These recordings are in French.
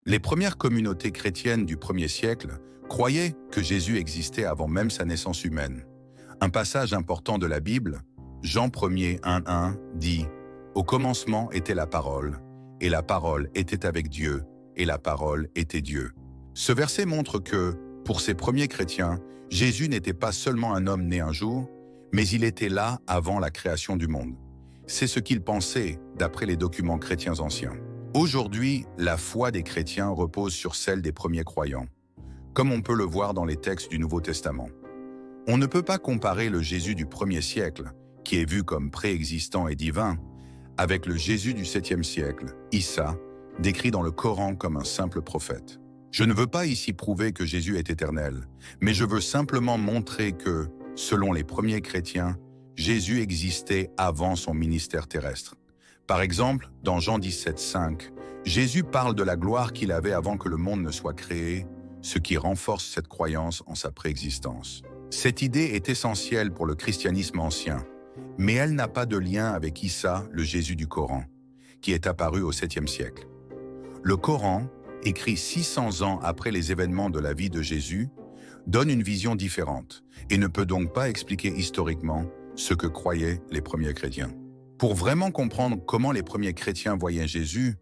Les premières communautés chrétiennes du 1er siècle croyaient que Jésus existait avant même sa naissance humaine. Un passage important de la Bible, Jean 1er 1:1, dit « Au commencement était la parole, et la parole était avec Dieu, et la parole était Dieu. » Ce verset montre que, pour ces premiers chrétiens, Jésus n'était pas seulement un homme né un jour, mais il était là avant la création du monde. C'est ce qu'ils pensaient d'après les documents chrétiens anciens. Aujourd'hui, la foi des chrétiens repose sur celle des premiers croyants, comme on peut le voir dans les textes du Nouveau Testament. On ne peut pas comparer le Jésus du 1er siècle, qui est vu comme préexistant et divin, avec le Jésus du 7e siècle, Issa, décrit dans le Coran comme un simple prophète. Je ne veux pas ici prouver que Jésus est éternel, mais je veux simplement montrer que, selon les premiers chrétiens, Jésus existait avant son ministère terrestre. Par exemple, dans Jean 17:5, Jésus parle de la gloire qu'il avait avant que le monde ne soit créé, ce qui renforce cette croyance en sa préexistence. Cette idée est essentielle pour le christianisme ancien, mais elle n'a pas de lien avec Issa, le Jésus du Coran, qui est apparu au 7e siècle. Le Coran, écrit 600 ans après les événements de la vie de Jésus, donne une vision différente et ne peut donc pas expliquer historiquement ce que croyaient les premiers chrétiens. Pour vraiment comprendre comment les premiers chrétiens voyaient Jésus,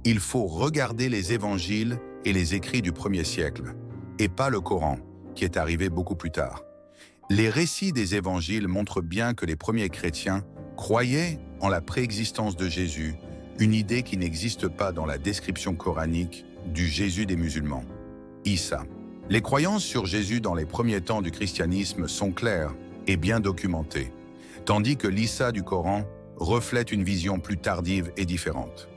il faut regarder les évangiles et les écrits du 1er siècle, et pas le Coran, qui est arrivé beaucoup plus tard. Les récits des évangiles montrent bien que les premiers chrétiens croyaient en la préexistence de Jésus, une idée qui n'existe pas dans la description coranique du Jésus des musulmans, Issa. Les croyances sur Jésus dans les premiers temps du christianisme sont claires et bien documentées, tandis que l'Issa du Coran reflète une vision plus tardive et différente.